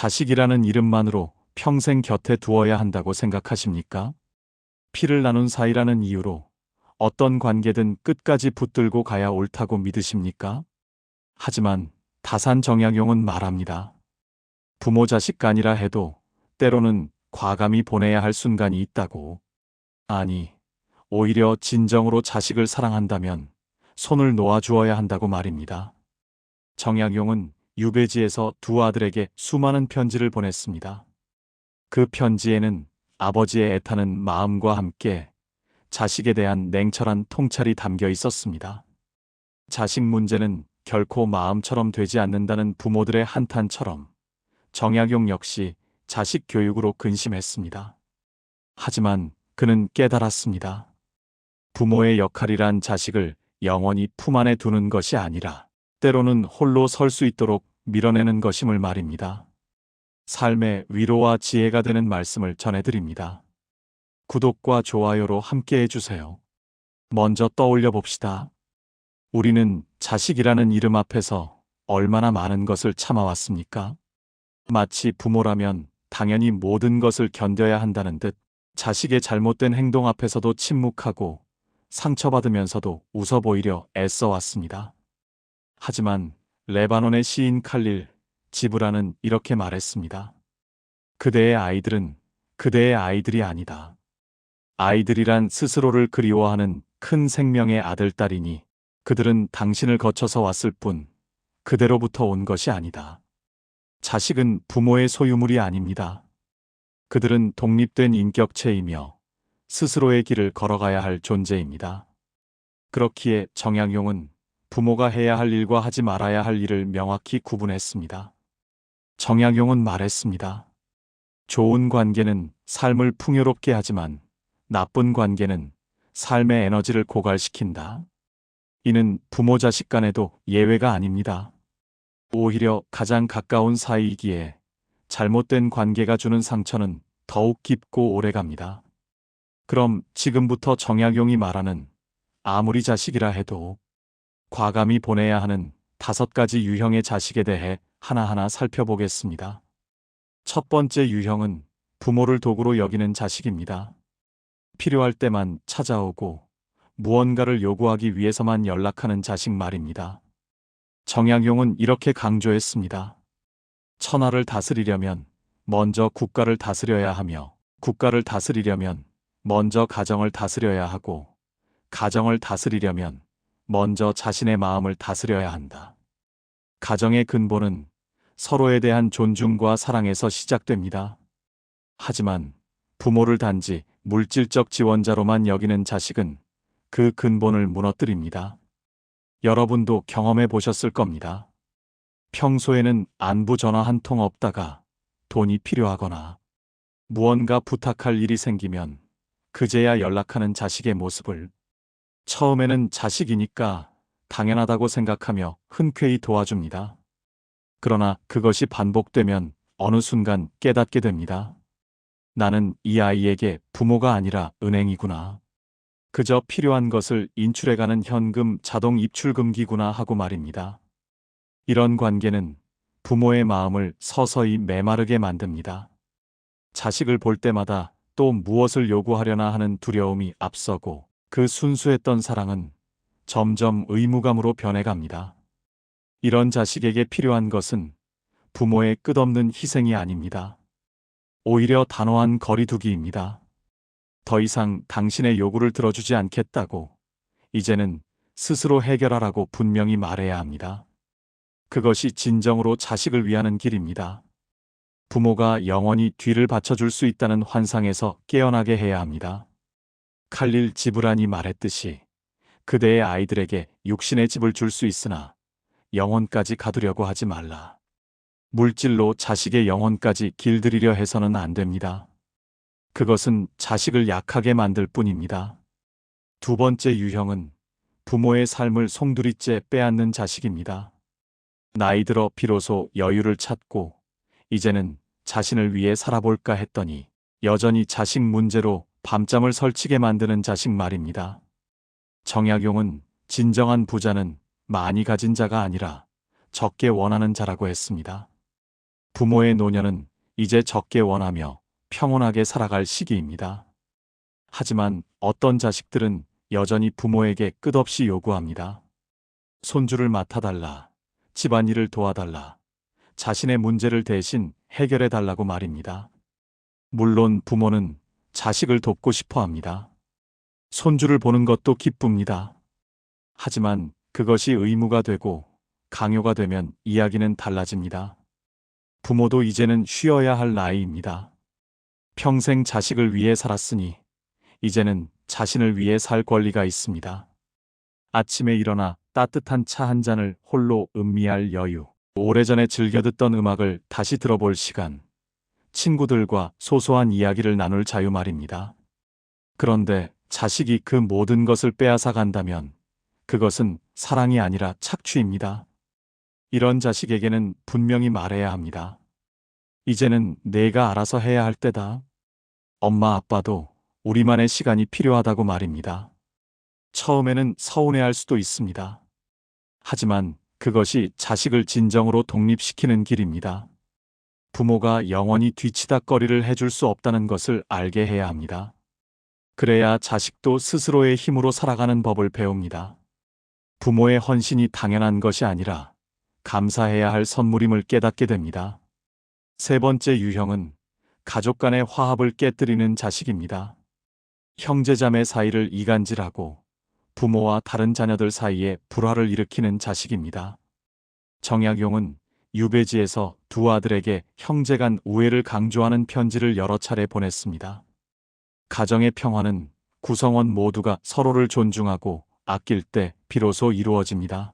자식이라는 이름만으로 평생 곁에 두어야 한다고 생각하십니까? 피를 나눈 사이라는 이유로 어떤 관계든 끝까지 붙들고 가야 옳다고 믿으십니까? 하지만 다산 정약용은 말합니다. 부모 자식 간이라 해도 때로는 과감히 보내야 할 순간이 있다고. 아니, 오히려 진정으로 자식을 사랑한다면 손을 놓아주어야 한다고 말입니다. 정약용은 유배지에서 두 아들에게 수많은 편지를 보냈습니다. 그 편지에는 아버지의 애타는 마음과 함께 자식에 대한 냉철한 통찰이 담겨 있었습니다. 자식 문제는 결코 마음처럼 되지 않는다는 부모들의 한탄처럼 정약용 역시 자식 교육으로 근심했습니다. 하지만 그는 깨달았습니다. 부모의 역할이란 자식을 영원히 품 안에 두는 것이 아니라 때로는 홀로 설 수 있도록 밀어내는 것임을 말입니다. 삶의 위로와 지혜가 되는 말씀을 전해드립니다. 구독과 좋아요로 함께 해주세요. 먼저 떠올려 봅시다. 우리는 자식이라는 이름 앞에서 얼마나 많은 것을 참아왔습니까? 마치 부모라면 당연히 모든 것을 견뎌야 한다는 듯 자식의 잘못된 행동 앞에서도 침묵하고 상처받으면서도 웃어 보이려 애써왔습니다. 하지만 레바논의 시인 칼릴 지브라는 이렇게 말했습니다. 그대의 아이들은 그대의 아이들이 아니다. 아이들이란 스스로를 그리워하는 큰 생명의 아들, 딸이니 그들은 당신을 거쳐서 왔을 뿐 그대로부터 온 것이 아니다. 자식은 부모의 소유물이 아닙니다. 그들은 독립된 인격체이며 스스로의 길을 걸어가야 할 존재입니다. 그렇기에 정약용은 부모가 해야 할 일과 하지 말아야 할 일을 명확히 구분했습니다. 정약용은 말했습니다. 좋은 관계는 삶을 풍요롭게 하지만 나쁜 관계는 삶의 에너지를 고갈시킨다. 이는 부모 자식 간에도 예외가 아닙니다. 오히려 가장 가까운 사이이기에 잘못된 관계가 주는 상처는 더욱 깊고 오래갑니다. 그럼 지금부터 정약용이 말하는 아무리 자식이라 해도 과감히 보내야 하는 5가지 유형의 자식에 대해 하나하나 살펴보겠습니다. 첫 번째 유형은 부모를 도구로 여기는 자식입니다. 필요할 때만 찾아오고 무언가를 요구하기 위해서만 연락하는 자식 말입니다. 정약용은 이렇게 강조했습니다. 천하를 다스리려면 먼저 국가를 다스려야 하며 국가를 다스리려면 먼저 가정을 다스려야 하고 가정을 다스리려면 먼저 자신의 마음을 다스려야 한다. 가정의 근본은 서로에 대한 존중과 사랑에서 시작됩니다. 하지만 부모를 단지 물질적 지원자로만 여기는 자식은 그 근본을 무너뜨립니다. 여러분도 경험해 보셨을 겁니다. 평소에는 안부 전화 한 통 없다가 돈이 필요하거나 무언가 부탁할 일이 생기면 그제야 연락하는 자식의 모습을 처음에는 자식이니까 당연하다고 생각하며 흔쾌히 도와줍니다. 그러나 그것이 반복되면 어느 순간 깨닫게 됩니다. 나는 이 아이에게 부모가 아니라 은행이구나. 그저 필요한 것을 인출해가는 현금 자동 입출금기구나 하고 말입니다. 이런 관계는 부모의 마음을 서서히 메마르게 만듭니다. 자식을 볼 때마다 또 무엇을 요구하려나 하는 두려움이 앞서고 그 순수했던 사랑은 점점 의무감으로 변해갑니다. 이런 자식에게 필요한 것은 부모의 끝없는 희생이 아닙니다. 오히려 단호한 거리두기입니다. 더 이상 당신의 요구를 들어주지 않겠다고 이제는 스스로 해결하라고 분명히 말해야 합니다. 그것이 진정으로 자식을 위하는 길입니다. 부모가 영원히 뒤를 받쳐줄 수 있다는 환상에서 깨어나게 해야 합니다. 칼릴 지브란이 말했듯이 그대의 아이들에게 육신의 집을 줄 수 있으나 영혼까지 가두려고 하지 말라. 물질로 자식의 영혼까지 길들이려 해서는 안 됩니다. 그것은 자식을 약하게 만들 뿐입니다. 두 번째 유형은 부모의 삶을 송두리째 빼앗는 자식입니다. 나이 들어 비로소 여유를 찾고 이제는 자신을 위해 살아볼까 했더니 여전히 자식 문제로 밤잠을 설치게 만드는 자식 말입니다. 정약용은 진정한 부자는 많이 가진 자가 아니라 적게 원하는 자라고 했습니다. 부모의 노년은 이제 적게 원하며 평온하게 살아갈 시기입니다. 하지만 어떤 자식들은 여전히 부모에게 끝없이 요구합니다. 손주를 맡아달라, 집안일을 도와달라, 자신의 문제를 대신 해결해달라고 말입니다. 물론 부모는 자식을 돕고 싶어 합니다. 손주를 보는 것도 기쁩니다. 하지만 그것이 의무가 되고 강요가 되면 이야기는 달라집니다. 부모도 이제는 쉬어야 할 나이입니다. 평생 자식을 위해 살았으니 이제는 자신을 위해 살 권리가 있습니다. 아침에 일어나 따뜻한 차 한 잔을 홀로 음미할 여유, 오래전에 즐겨 듣던 음악을 다시 들어볼 시간, 친구들과 소소한 이야기를 나눌 자유 말입니다. 그런데 자식이 그 모든 것을 빼앗아 간다면 그것은 사랑이 아니라 착취입니다. 이런 자식에게는 분명히 말해야 합니다. 이제는 내가 알아서 해야 할 때다. 엄마 아빠도 우리만의 시간이 필요하다고 말입니다. 처음에는 서운해할 수도 있습니다. 하지만 그것이 자식을 진정으로 독립시키는 길입니다. 부모가 영원히 뒤치다꺼리를 해줄 수 없다는 것을 알게 해야 합니다. 그래야 자식도 스스로의 힘으로 살아가는 법을 배웁니다. 부모의 헌신이 당연한 것이 아니라 감사해야 할 선물임을 깨닫게 됩니다. 세 번째 유형은 가족 간의 화합을 깨뜨리는 자식입니다. 형제자매 사이를 이간질하고 부모와 다른 자녀들 사이에 불화를 일으키는 자식입니다. 정약용은 유배지에서 두 아들에게 형제 간 우애를 강조하는 편지를 여러 차례 보냈습니다. 가정의 평화는 구성원 모두가 서로를 존중하고 아낄 때 비로소 이루어집니다.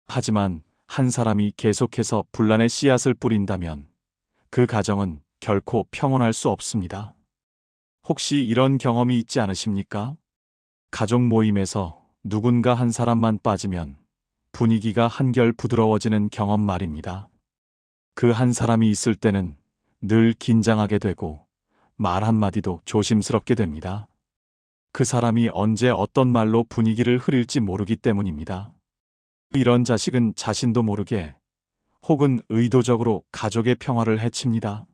하지만 한 사람이 계속해서 분란의 씨앗을 뿌린다면 그 가정은 결코 평온할 수 없습니다. 혹시 이런 경험이 있지 않으십니까? 가족 모임에서 누군가 한 사람만 빠지면 분위기가 한결 부드러워지는 경험 말입니다. 그 한 사람이 있을 때는 늘 긴장하게 되고 말 한마디도 조심스럽게 됩니다. 그 사람이 언제 어떤 말로 분위기를 흐릴지 모르기 때문입니다. 이런 자식은 자신도 모르게 혹은 의도적으로 가족의 평화를 해칩니다.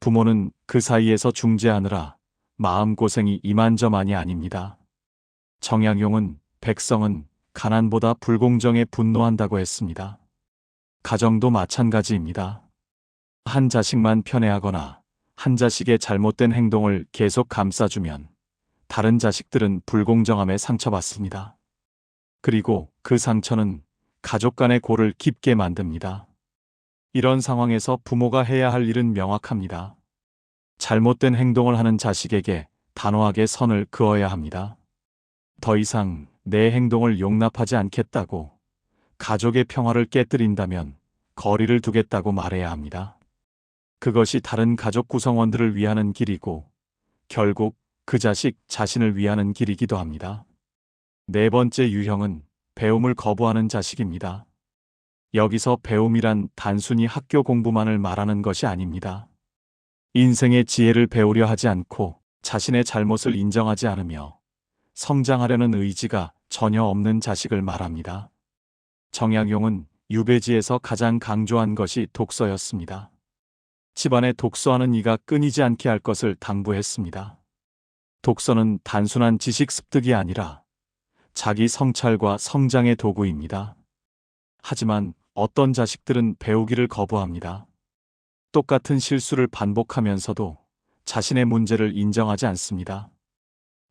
부모는 그 사이에서 중재하느라 마음고생이 이만저만이 아닙니다. 정약용은 백성은 가난보다 불공정에 분노한다고 했습니다. 가정도 마찬가지입니다. 한 자식만 편애하거나 한 자식의 잘못된 행동을 계속 감싸주면 다른 자식들은 불공정함에 상처받습니다. 그리고 그 상처는 가족 간의 골을 깊게 만듭니다. 이런 상황에서 부모가 해야 할 일은 명확합니다. 잘못된 행동을 하는 자식에게 단호하게 선을 그어야 합니다. 더 이상 내 행동을 용납하지 않겠다고, 가족의 평화를 깨뜨린다면 거리를 두겠다고 말해야 합니다. 그것이 다른 가족 구성원들을 위하는 길이고 결국 그 자식 자신을 위하는 길이기도 합니다. 네 번째 유형은 배움을 거부하는 자식입니다. 여기서 배움이란 단순히 학교 공부만을 말하는 것이 아닙니다. 인생의 지혜를 배우려 하지 않고 자신의 잘못을 인정하지 않으며 성장하려는 의지가 전혀 없는 자식을 말합니다. 정약용은 유배지에서 가장 강조한 것이 독서였습니다. 집안에 독서하는 이가 끊이지 않게 할 것을 당부했습니다. 독서는 단순한 지식 습득이 아니라 자기 성찰과 성장의 도구입니다. 하지만 어떤 자식들은 배우기를 거부합니다. 똑같은 실수를 반복하면서도 자신의 문제를 인정하지 않습니다.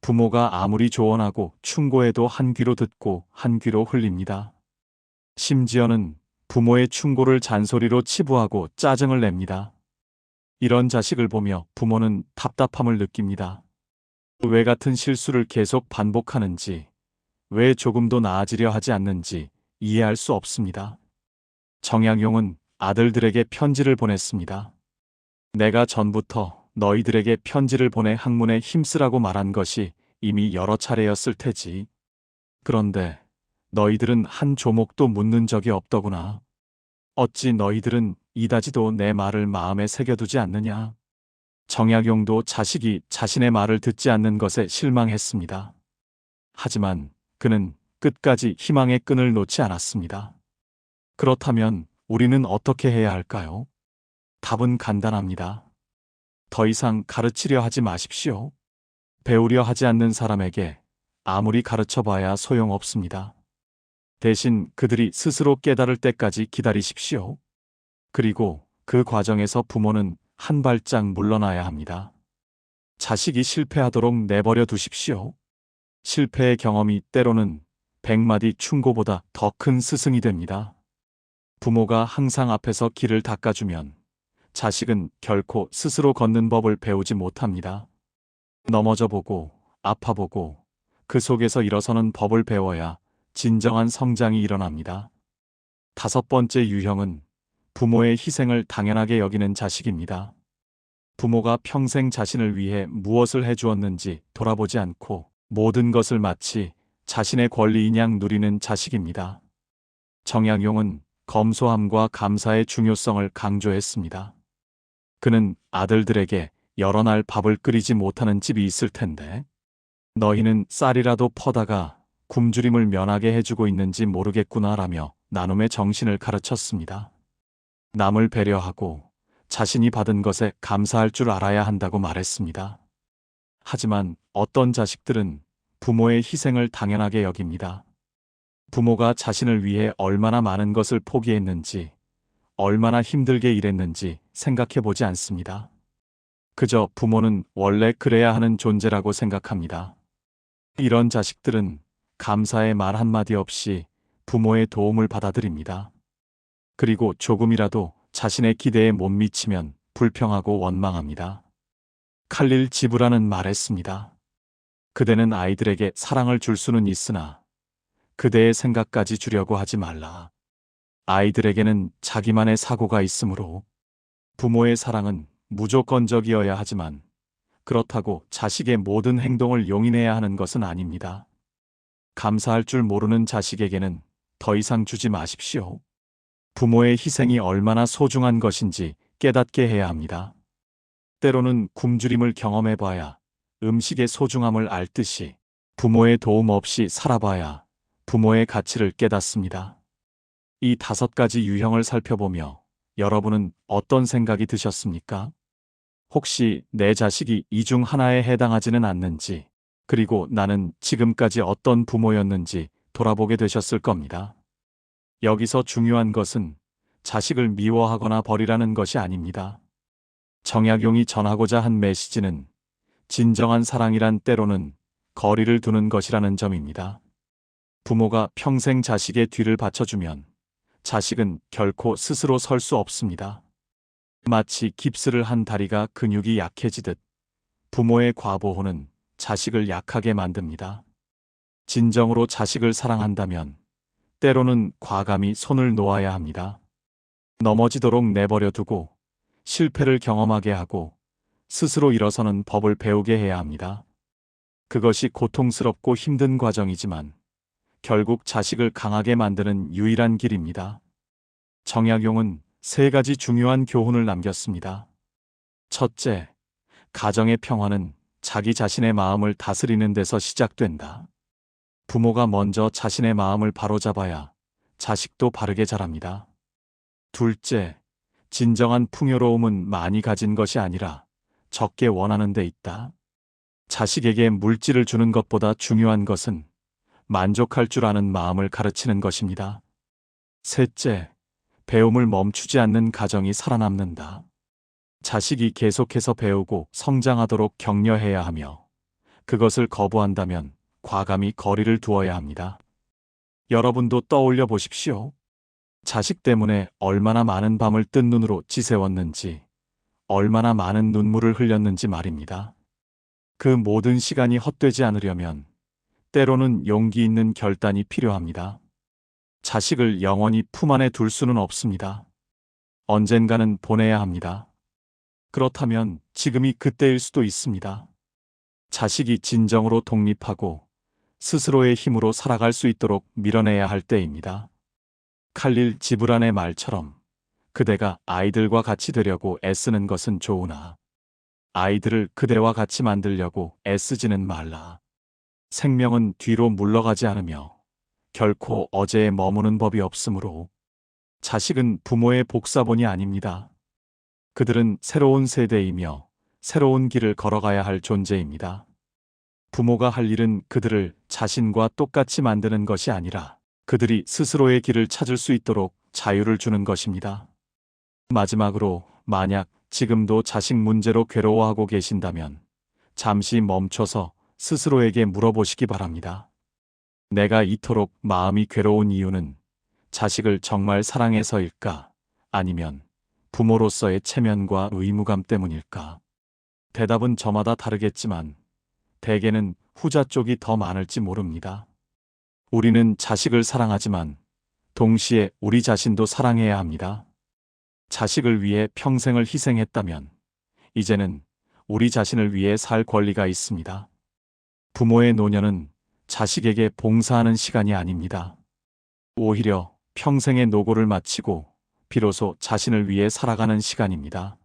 부모가 아무리 조언하고 충고해도 한 귀로 듣고 한 귀로 흘립니다. 심지어는 부모의 충고를 잔소리로 치부하고 짜증을 냅니다. 이런 자식을 보며 부모는 답답함을 느낍니다. 왜 같은 실수를 계속 반복하는지, 왜 조금도 나아지려 하지 않는지 이해할 수 없습니다. 정약용은 아들들에게 편지를 보냈습니다. 내가 전부터 너희들에게 편지를 보내 학문에 힘쓰라고 말한 것이 이미 여러 차례였을 테지. 그런데 너희들은 한 조목도 묻는 적이 없더구나. 어찌 너희들은 이다지도 내 말을 마음에 새겨두지 않느냐. 정약용도 자식이 자신의 말을 듣지 않는 것에 실망했습니다. 하지만 그는 끝까지 희망의 끈을 놓지 않았습니다. 그렇다면 우리는 어떻게 해야 할까요? 답은 간단합니다. 더 이상 가르치려 하지 마십시오. 배우려 하지 않는 사람에게 아무리 가르쳐봐야 소용없습니다. 대신 그들이 스스로 깨달을 때까지 기다리십시오. 그리고 그 과정에서 부모는 한 발짝 물러나야 합니다. 자식이 실패하도록 내버려 두십시오. 실패의 경험이 때로는 100마디 충고보다 더 큰 스승이 됩니다. 부모가 항상 앞에서 길을 닦아주면 자식은 결코 스스로 걷는 법을 배우지 못합니다. 넘어져 보고 아파보고 그 속에서 일어서는 법을 배워야 진정한 성장이 일어납니다. 5번째 유형은 부모의 희생을 당연하게 여기는 자식입니다. 부모가 평생 자신을 위해 무엇을 해주었는지 돌아보지 않고 모든 것을 마치 자신의 권리인 양 누리는 자식입니다. 정약용은 검소함과 감사의 중요성을 강조했습니다. 그는 아들들에게 여러 날 밥을 끓이지 못하는 집이 있을 텐데 너희는 쌀이라도 퍼다가 굶주림을 면하게 해주고 있는지 모르겠구나라며 나눔의 정신을 가르쳤습니다. 남을 배려하고 자신이 받은 것에 감사할 줄 알아야 한다고 말했습니다. 하지만 어떤 자식들은 부모의 희생을 당연하게 여깁니다. 부모가 자신을 위해 얼마나 많은 것을 포기했는지, 얼마나 힘들게 일했는지 생각해 보지 않습니다. 그저 부모는 원래 그래야 하는 존재라고 생각합니다. 이런 자식들은 감사의 말 한마디 없이 부모의 도움을 받아들입니다. 그리고 조금이라도 자신의 기대에 못 미치면 불평하고 원망합니다. 칼릴 지브라는 말했습니다. 그대는 아이들에게 사랑을 줄 수는 있으나 그대의 생각까지 주려고 하지 말라. 아이들에게는 자기만의 사고가 있으므로 부모의 사랑은 무조건적이어야 하지만 그렇다고 자식의 모든 행동을 용인해야 하는 것은 아닙니다. 감사할 줄 모르는 자식에게는 더 이상 주지 마십시오. 부모의 희생이 얼마나 소중한 것인지 깨닫게 해야 합니다. 때로는 굶주림을 경험해봐야 음식의 소중함을 알듯이 부모의 도움 없이 살아봐야 부모의 가치를 깨닫습니다. 이 5가지 유형을 살펴보며 여러분은 어떤 생각이 드셨습니까? 혹시 내 자식이 이 중 하나에 해당하지는 않는지, 그리고 나는 지금까지 어떤 부모였는지 돌아보게 되셨을 겁니다. 여기서 중요한 것은 자식을 미워하거나 버리라는 것이 아닙니다. 정약용이 전하고자 한 메시지는 진정한 사랑이란 때로는 거리를 두는 것이라는 점입니다. 부모가 평생 자식의 뒤를 받쳐주면 자식은 결코 스스로 설 수 없습니다. 마치 깁스를 한 다리가 근육이 약해지듯 부모의 과보호는 자식을 약하게 만듭니다. 진정으로 자식을 사랑한다면 때로는 과감히 손을 놓아야 합니다. 넘어지도록 내버려 두고 실패를 경험하게 하고 스스로 일어서는 법을 배우게 해야 합니다. 그것이 고통스럽고 힘든 과정이지만 결국 자식을 강하게 만드는 유일한 길입니다. 정약용은 3가지 중요한 교훈을 남겼습니다. 첫째, 가정의 평화는 자기 자신의 마음을 다스리는 데서 시작된다. 부모가 먼저 자신의 마음을 바로잡아야 자식도 바르게 자랍니다. 둘째, 진정한 풍요로움은 많이 가진 것이 아니라 적게 원하는 데 있다. 자식에게 물질을 주는 것보다 중요한 것은 만족할 줄 아는 마음을 가르치는 것입니다. 셋째, 배움을 멈추지 않는 가정이 살아남는다. 자식이 계속해서 배우고 성장하도록 격려해야 하며 그것을 거부한다면 과감히 거리를 두어야 합니다. 여러분도 떠올려 보십시오. 자식 때문에 얼마나 많은 밤을 뜬 눈으로 지새웠는지, 얼마나 많은 눈물을 흘렸는지 말입니다. 그 모든 시간이 헛되지 않으려면 때로는 용기 있는 결단이 필요합니다. 자식을 영원히 품 안에 둘 수는 없습니다. 언젠가는 보내야 합니다. 그렇다면 지금이 그때일 수도 있습니다. 자식이 진정으로 독립하고 스스로의 힘으로 살아갈 수 있도록 밀어내야 할 때입니다. 칼릴 지브란의 말처럼 그대가 아이들과 같이 되려고 애쓰는 것은 좋으나 아이들을 그대와 같이 만들려고 애쓰지는 말라. 생명은 뒤로 물러가지 않으며 결코 어제에 머무는 법이 없으므로 자식은 부모의 복사본이 아닙니다. 그들은 새로운 세대이며 새로운 길을 걸어가야 할 존재입니다. 부모가 할 일은 그들을 자신과 똑같이 만드는 것이 아니라 그들이 스스로의 길을 찾을 수 있도록 자유를 주는 것입니다. 마지막으로, 만약 지금도 자식 문제로 괴로워하고 계신다면 잠시 멈춰서 스스로에게 물어보시기 바랍니다. 내가 이토록 마음이 괴로운 이유는 자식을 정말 사랑해서일까? 아니면 부모로서의 체면과 의무감 때문일까? 대답은 저마다 다르겠지만 대개는 후자 쪽이 더 많을지 모릅니다. 우리는 자식을 사랑하지만 동시에 우리 자신도 사랑해야 합니다. 자식을 위해 평생을 희생했다면 이제는 우리 자신을 위해 살 권리가 있습니다. 부모의 노년은 자식에게 봉사하는 시간이 아닙니다. 오히려 평생의 노고를 마치고 비로소 자신을 위해 살아가는 시간입니다.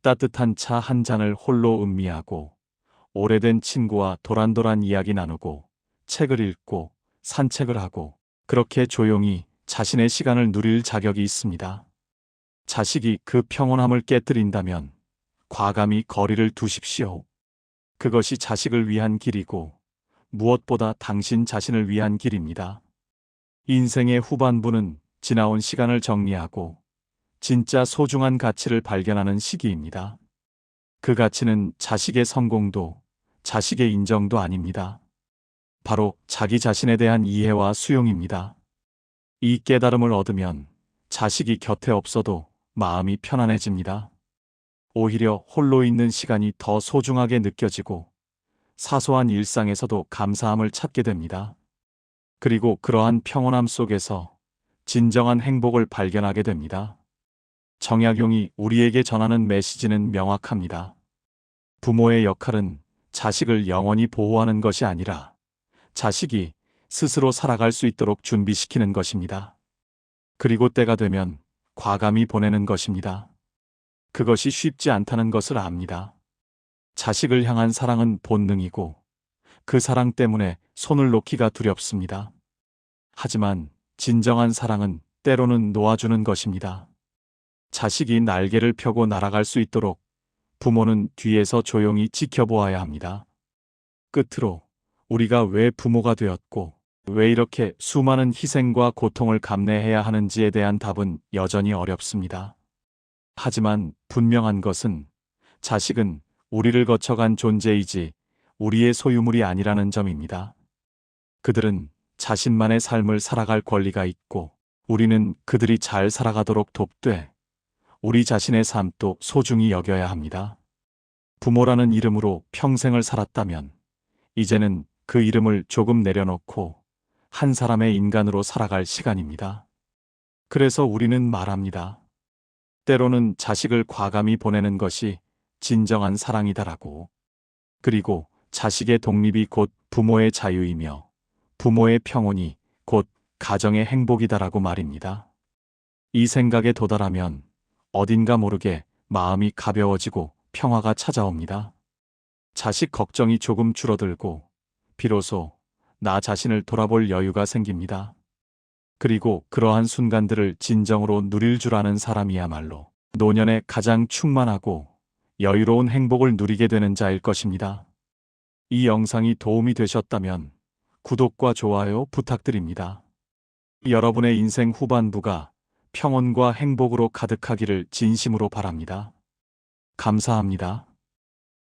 따뜻한 차 한 잔을 홀로 음미하고 오래된 친구와 도란도란 이야기 나누고 책을 읽고 산책을 하고 그렇게 조용히 자신의 시간을 누릴 자격이 있습니다. 자식이 그 평온함을 깨뜨린다면 과감히 거리를 두십시오. 그것이 자식을 위한 길이고 무엇보다 당신 자신을 위한 길입니다. 인생의 후반부는 지나온 시간을 정리하고 진짜 소중한 가치를 발견하는 시기입니다. 그 가치는 자식의 성공도 자식의 인정도 아닙니다. 바로 자기 자신에 대한 이해와 수용입니다. 이 깨달음을 얻으면 자식이 곁에 없어도 마음이 편안해집니다. 오히려 홀로 있는 시간이 더 소중하게 느껴지고 사소한 일상에서도 감사함을 찾게 됩니다. 그리고 그러한 평온함 속에서 진정한 행복을 발견하게 됩니다. 정약용이 우리에게 전하는 메시지는 명확합니다. 부모의 역할은 자식을 영원히 보호하는 것이 아니라 자식이 스스로 살아갈 수 있도록 준비시키는 것입니다. 그리고 때가 되면 과감히 보내는 것입니다. 그것이 쉽지 않다는 것을 압니다. 자식을 향한 사랑은 본능이고 그 사랑 때문에 손을 놓기가 두렵습니다. 하지만 진정한 사랑은 때로는 놓아주는 것입니다. 자식이 날개를 펴고 날아갈 수 있도록 부모는 뒤에서 조용히 지켜보아야 합니다. 끝으로 우리가 왜 부모가 되었고 왜 이렇게 수많은 희생과 고통을 감내해야 하는지에 대한 답은 여전히 어렵습니다. 하지만 분명한 것은 자식은 우리를 거쳐간 존재이지 우리의 소유물이 아니라는 점입니다. 그들은 자신만의 삶을 살아갈 권리가 있고 우리는 그들이 잘 살아가도록 돕되 우리 자신의 삶도 소중히 여겨야 합니다. 부모라는 이름으로 평생을 살았다면 이제는 그 이름을 조금 내려놓고 한 사람의 인간으로 살아갈 시간입니다. 그래서 우리는 말합니다. 때로는 자식을 과감히 보내는 것이 진정한 사랑이다라고. 그리고 자식의 독립이 곧 부모의 자유이며 부모의 평온이 곧 가정의 행복이다라고 말입니다. 이 생각에 도달하면 어딘가 모르게 마음이 가벼워지고 평화가 찾아옵니다. 자식 걱정이 조금 줄어들고 비로소 나 자신을 돌아볼 여유가 생깁니다. 그리고 그러한 순간들을 진정으로 누릴 줄 아는 사람이야말로 노년에 가장 충만하고 여유로운 행복을 누리게 되는 자일 것입니다. 이 영상이 도움이 되셨다면 구독과 좋아요 부탁드립니다. 여러분의 인생 후반부가 평온과 행복으로 가득하기를 진심으로 바랍니다. 감사합니다.